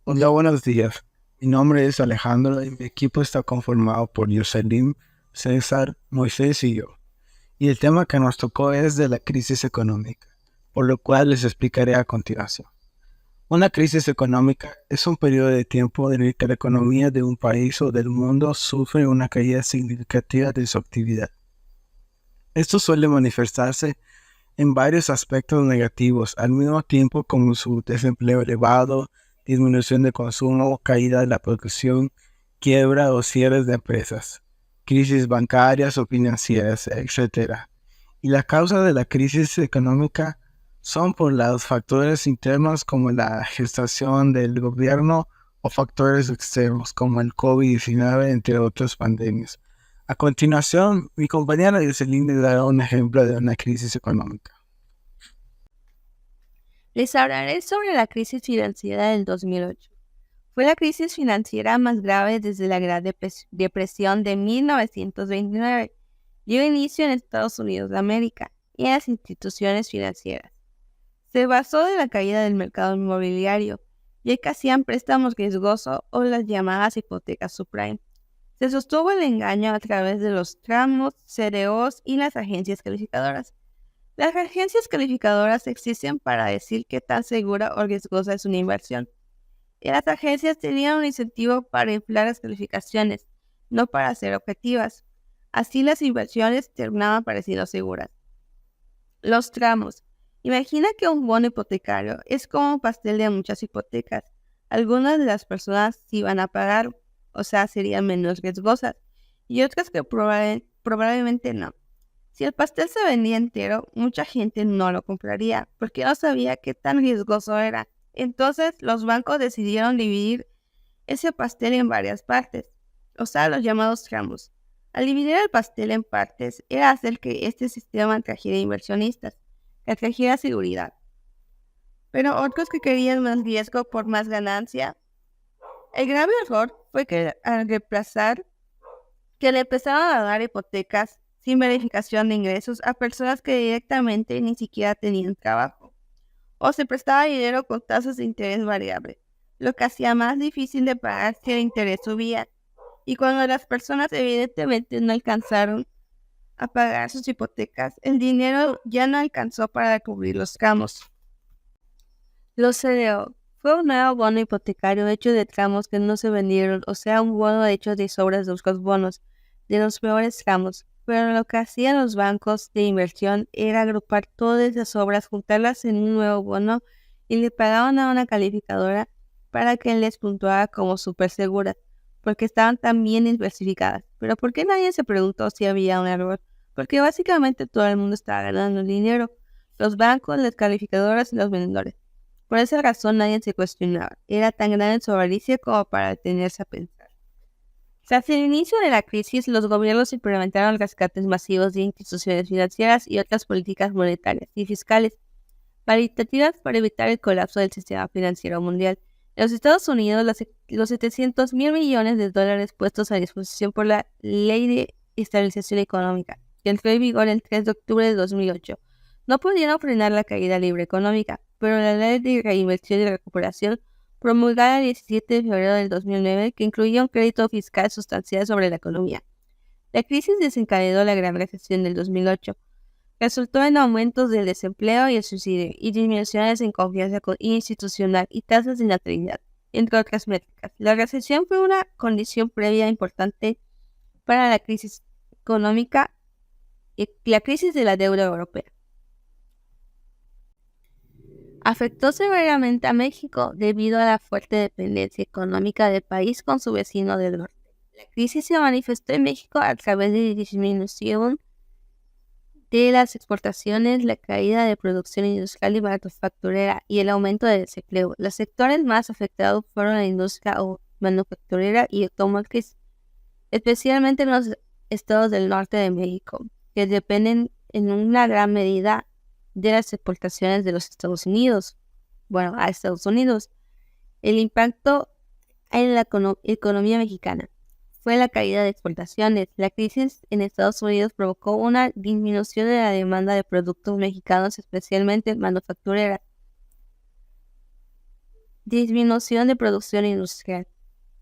Hola, buenos días. Mi nombre es Alejandro y mi equipo está conformado por Yoselim, César, Moisés y yo. Y el tema que nos tocó es de la crisis económica, por lo cual les explicaré a continuación. Una crisis económica es un periodo de tiempo en el que la economía de un país o del mundo sufre una caída significativa de su actividad. Esto suele manifestarse en varios aspectos negativos, al mismo tiempo como su desempleo elevado, disminución de consumo, caída de la producción, quiebra o cierres de empresas, crisis bancarias o financieras, etc. Y la causa de la crisis económica son por los factores internos como la gestación del gobierno o factores externos como el COVID-19, entre otras pandemias. A continuación, mi compañera Jocelyn le dará un ejemplo de una crisis económica. Les hablaré sobre la crisis financiera del 2008. Fue la crisis financiera más grave desde la Gran Depresión de 1929. Dio inicio en Estados Unidos de América y en las instituciones financieras. Se basó en la caída del mercado inmobiliario, ya que hacían préstamos riesgosos o las llamadas hipotecas subprime. Se sostuvo el engaño a través de los tramos, CDOs y las agencias calificadoras. Las agencias calificadoras existen para decir qué tan segura o riesgosa es una inversión, y las agencias tenían un incentivo para inflar las calificaciones, no para ser objetivas. Así las inversiones terminaban pareciendo seguras. Los tramos. Imagina que un bono hipotecario es como un pastel de muchas hipotecas. Algunas de las personas sí van a pagar, o sea, serían menos riesgosas, y otras que probablemente no. Si el pastel se vendía entero, mucha gente no lo compraría porque no sabía qué tan riesgoso era. Entonces, los bancos decidieron dividir ese pastel en varias partes, o sea, los llamados tramos. Al dividir el pastel en partes, era hacer que este sistema atrajera inversionistas, que atrajera seguridad. Pero otros que querían más riesgo por más ganancia. El grave error fue que al reemplazar que le empezaron a dar hipotecas sin verificación de ingresos a personas que directamente ni siquiera tenían trabajo, o se prestaba dinero con tasas de interés variable, lo que hacía más difícil de pagar si el interés subía, y cuando las personas evidentemente no alcanzaron a pagar sus hipotecas, el dinero ya no alcanzó para cubrir los tramos. Los CDO fue un nuevo bono hipotecario hecho de tramos que no se vendieron, o sea, un bono hecho de sobras de los bonos, de los peores tramos. Pero lo que hacían los bancos de inversión era agrupar todas esas obras, juntarlas en un nuevo bono y le pagaban a una calificadora para que les puntuara como súper seguras, porque estaban tan bien diversificadas. Pero ¿por qué nadie se preguntó si había un error? Porque básicamente todo el mundo estaba ganando dinero, los bancos, las calificadoras y los vendedores. Por esa razón nadie se cuestionaba. Era tan grande su avaricia como para detenerse a pensar. Tras el inicio de la crisis, los gobiernos implementaron rescates masivos de instituciones financieras y otras políticas monetarias y fiscales cualitativas para evitar el colapso del sistema financiero mundial. En los Estados Unidos, los 700 mil millones de dólares puestos a disposición por la Ley de Estabilización Económica, que entró en vigor el 3 de octubre de 2008, no pudieron frenar la caída libre económica, pero la Ley de Reinversión y Recuperación, promulgada el 17 de febrero del 2009, que incluía un crédito fiscal sustancial sobre la economía. La crisis desencadenó la Gran Recesión del 2008, resultó en aumentos del desempleo y el suicidio, y disminuciones en confianza institucional y tasas de natalidad, entre otras métricas. La recesión fue una condición previa importante para la crisis económica y la crisis de la deuda europea. Afectó severamente a México debido a la fuerte dependencia económica del país con su vecino del norte. La crisis se manifestó en México a través de disminución de las exportaciones, la caída de producción industrial y manufacturera y el aumento del desempleo. Los sectores más afectados fueron la industria manufacturera y automotriz, especialmente en los estados del norte de México, que dependen en una gran medida de las exportaciones de los Estados Unidos. Bueno, a Estados Unidos. El impacto en la economía mexicana fue la caída de exportaciones. La crisis en Estados Unidos provocó una disminución de la demanda de productos mexicanos, especialmente manufactureras. disminución de producción industrial.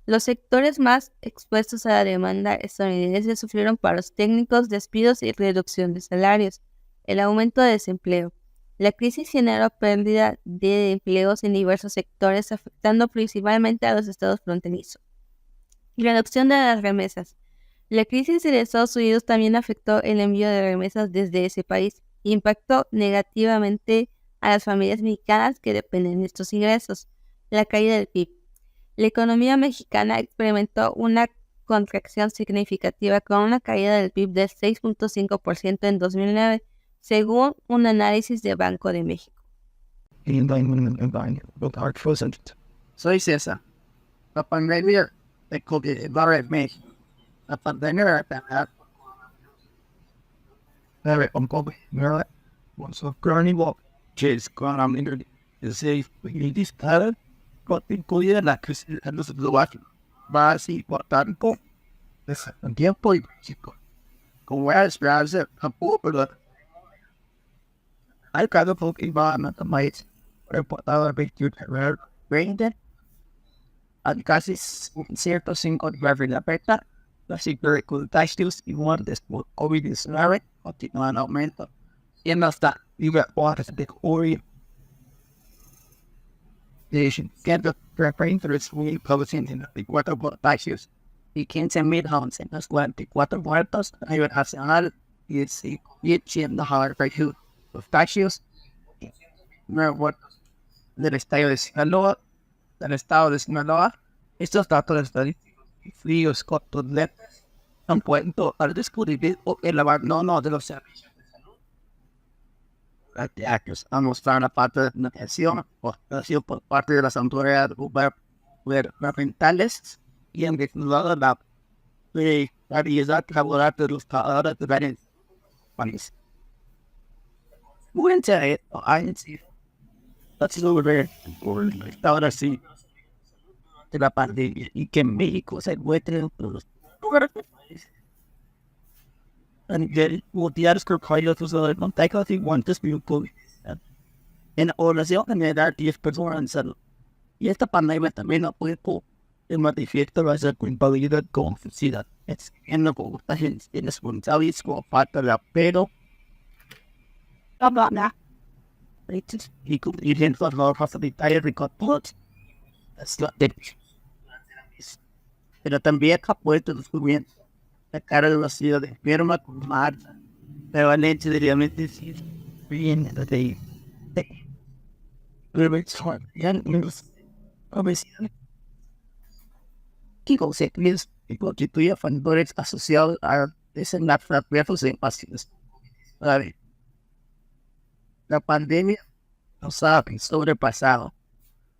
Los sectores más expuestos a la demanda estadounidense sufrieron paros técnicos, despidos y reducción de salarios. El aumento de desempleo. La crisis generó pérdida de empleos en diversos sectores, afectando principalmente a los estados fronterizos. Reducción de las remesas. La crisis en Estados Unidos también afectó el envío de remesas desde ese país e impactó negativamente a las familias mexicanas que dependen de estos ingresos. La caída del PIB. La economía mexicana experimentó una contracción significativa con una caída del PIB del 6.5% en 2009, según un análisis de Banco de México. Soy César. La pandemia de COVID-19 en México. La pandemia de COVID-19 was a carnival que es claramente disparada con incluida la crisis de los globales más importante de el tiempo y México. Como es esperarse, pero hay cada poco que va a más reportado el 21 de febrero 20 a casi 105 de la fecha. Las contagios y muertes por COVID-19 continúan en aumento y en hasta libre de hoy. De 134 contagios y 15.944 muertos a nivel nacional y 100 contagios y 9 muertos del estado de Sinaloa. Estos datos estadísticos y fríos contundentes han puesto al descubrimiento el abandono de los servicios de salud. Años a mostrar la falta de atención por parte de las autoridades gubernamentales y han desnudado la precariedad laboral de los trabajadores de varios países. Muchas han sido ahora sí de la pandemia y que México se encuentre en los países a nivel mundial que países de contacto y guantes biológicos en oración general 10 personas en salud. Y esta pandemia también ha puesto en manifiesto la culpabilidad con sociedad, exigiendo como responsables como parte de apelo y cumplimiento de las facilidades de control. Pero también ha puesto descubrimiento la cara de la ciudad enferma con Marta, prevalente de realmente decir bien de prevención y obesidad que consecuencias que constituyen factores asociados a desenlaces en pacientes. La pandemia nos ha sobrepasado.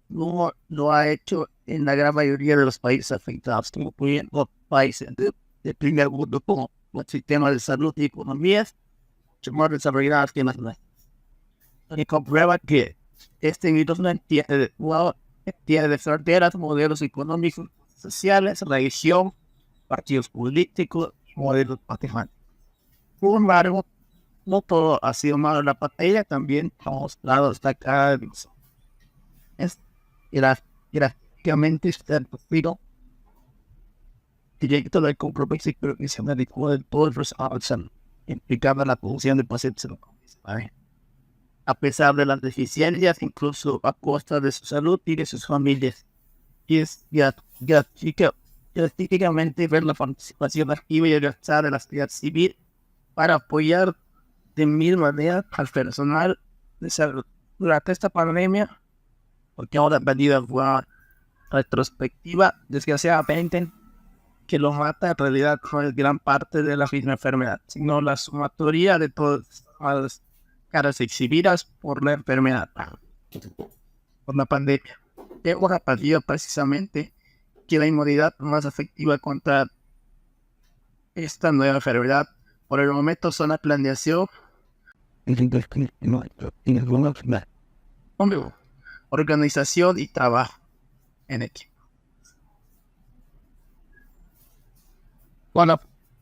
No lo ha hecho en la gran mayoría de los países afectados, como por ejemplo países de primer mundo como los sistemas de salud y economías mucho más desarrolladas que las nuestras. Y comprueba que este virus no entiende de fronteras, modelos económicos, sociales, religión, partidos políticos y modelos patrimoniales. Sin embargo, no todo ha sido malo en la pandemia, también ha mostrado esta cara de luz. Gráficamente está el perfil directo del compromiso y prevención de todos los avances implicando la producción de pacientes en la COVID-19. A pesar de las deficiencias, incluso a costa de su salud y de sus familias. Y es gratificante ver la participación activa y organizada de la sociedad civil para apoyar de mil maneras al personal de salud durante esta pandemia, porque ahora ha venido una retrospectiva, desgraciadamente, que lo mata en realidad no es gran parte de la misma enfermedad, sino la sumatoria de todas las caras exhibidas por la enfermedad, por la pandemia. Hemos aprendido precisamente que la inmunidad más efectiva contra esta nueva enfermedad por el momento son la planeación, organización y trabajo en equipo.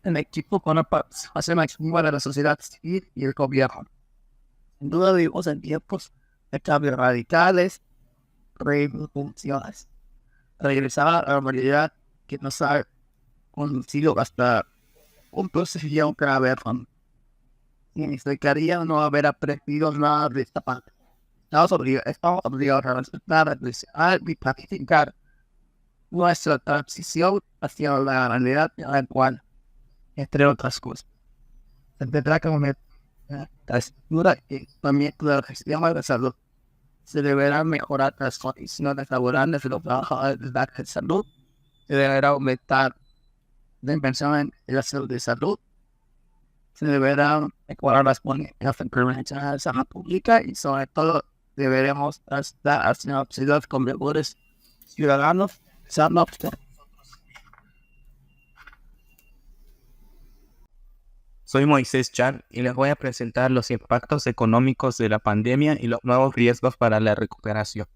En equipo con la participación activa de la sociedad civil y el gobierno. Sin duda vivimos en tiempos de cambios radicales, refunciones. Regresar a la normalidad que nos ha conducido hasta un proceso que haber significaría no haber aprendido nada de esta parte. Estamos obligados a respetar, a y planificar nuestra transición hacia la realidad en la cual, entre otras cosas, se tendrá que aumentar la estructura y equipamiento de la gestión de la salud. Se deberán mejorar las condiciones laborales de los trabajadores de la salud. Se deberá aumentar la inversión en la salud de salud. Se deberán mejorar las políticas de prevención de la salud pública y sobre todo deberemos estar hacia una sociedad con mejores ciudadanos. Soy Moisés Chan y les voy a presentar los impactos económicos de la pandemia y los nuevos riesgos para la recuperación.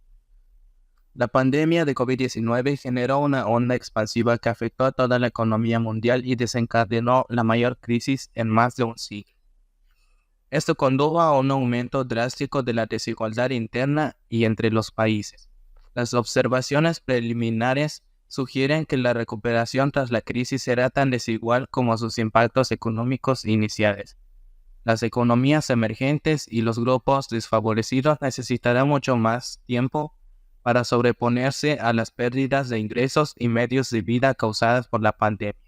La pandemia de COVID-19 generó una onda expansiva que afectó a toda la economía mundial y desencadenó la mayor crisis en más de un siglo. Esto condujo a un aumento drástico de la desigualdad interna y entre los países. Las observaciones preliminares sugieren que la recuperación tras la crisis será tan desigual como sus impactos económicos iniciales. Las economías emergentes y los grupos desfavorecidos necesitarán mucho más tiempo para sobreponerse a las pérdidas de ingresos y medios de vida causadas por la pandemia.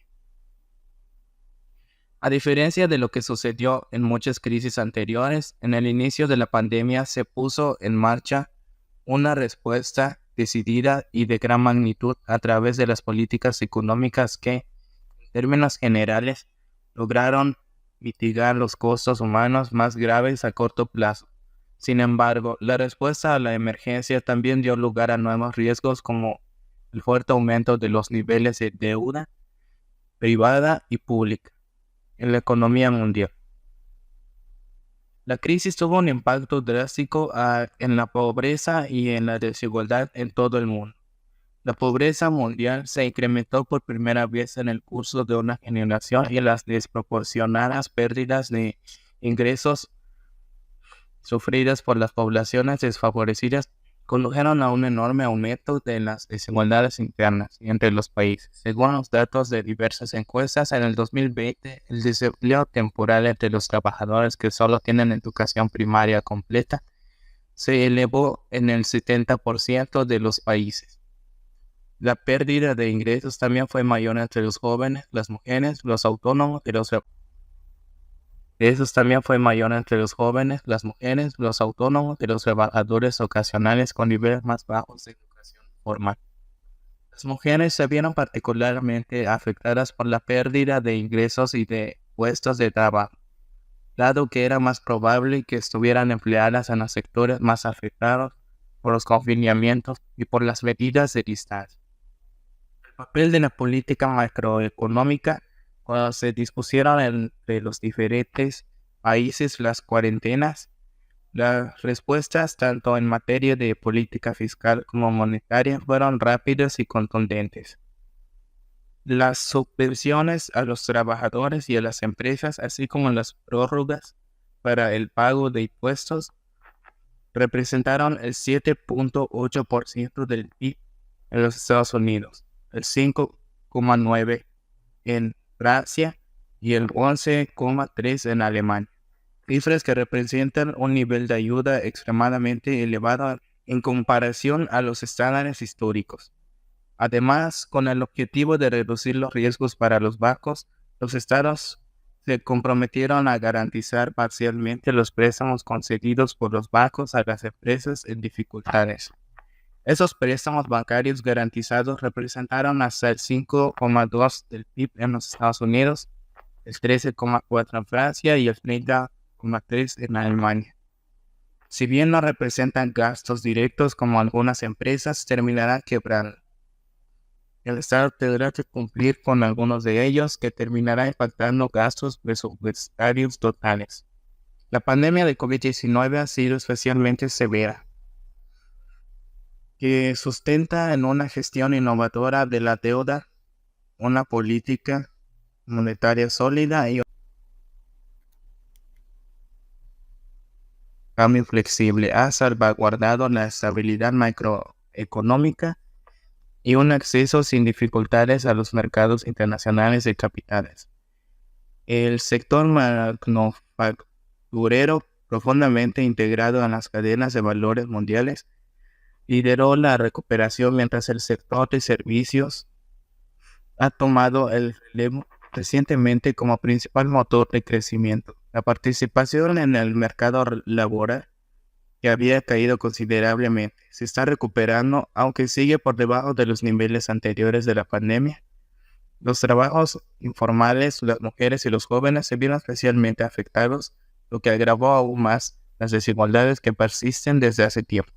A diferencia de lo que sucedió en muchas crisis anteriores, en el inicio de la pandemia se puso en marcha una respuesta decidida y de gran magnitud a través de las políticas económicas que, en términos generales, lograron mitigar los costos humanos más graves a corto plazo. Sin embargo, la respuesta a la emergencia también dio lugar a nuevos riesgos como el fuerte aumento de los niveles de deuda privada y pública en la economía mundial. La crisis tuvo un impacto drástico en la pobreza y en la desigualdad en todo el mundo. La pobreza mundial se incrementó por primera vez en el curso de una generación y las desproporcionadas pérdidas de ingresos sufridas por las poblaciones desfavorecidas condujeron a un enorme aumento de las desigualdades internas y entre los países. Según los datos de diversas encuestas, en el 2020, el desempleo temporal entre los trabajadores que solo tienen educación primaria completa se elevó en el 70% de los países. La pérdida de ingresos también fue mayor entre los jóvenes, las mujeres, los autónomos y los trabajadores ocasionales con niveles más bajos de educación formal. Las mujeres se vieron particularmente afectadas por la pérdida de ingresos y de puestos de trabajo, dado que era más probable que estuvieran empleadas en los sectores más afectados por los confinamientos y por las medidas de distancia. El papel de la política macroeconómica cuando se dispusieron entre los diferentes países las cuarentenas, las respuestas tanto en materia de política fiscal como monetaria fueron rápidas y contundentes. Las subvenciones a los trabajadores y a las empresas, así como las prórrogas para el pago de impuestos, representaron el 7.8% del PIB en los Estados Unidos, el 5.9% en Francia y el 11.3% en Alemania. Cifras que representan un nivel de ayuda extremadamente elevado en comparación a los estándares históricos. Además, con el objetivo de reducir los riesgos para los bancos, los estados se comprometieron a garantizar parcialmente los préstamos concedidos por los bancos a las empresas en dificultades. Esos préstamos bancarios garantizados representaron hasta el 5.2% del PIB en los Estados Unidos, el 13.4% en Francia y el 30.3% en Alemania. Si bien no representan gastos directos como algunas empresas terminarán quebrando, el Estado tendrá que cumplir con algunos de ellos que terminará impactando gastos presupuestarios totales. La pandemia de COVID-19 ha sido especialmente severa, que sustenta en una gestión innovadora de la deuda, una política monetaria sólida y un cambio flexible ha salvaguardado la estabilidad macroeconómica económica y un acceso sin dificultades a los mercados internacionales de capitales. El sector manufacturero, profundamente integrado en las cadenas de valores mundiales, lideró la recuperación, mientras el sector de servicios ha tomado el relevo recientemente como principal motor de crecimiento. La participación en el mercado laboral, que había caído considerablemente, se está recuperando, aunque sigue por debajo de los niveles anteriores de la pandemia. Los trabajos informales, las mujeres y los jóvenes se vieron especialmente afectados, lo que agravó aún más las desigualdades que persisten desde hace tiempo.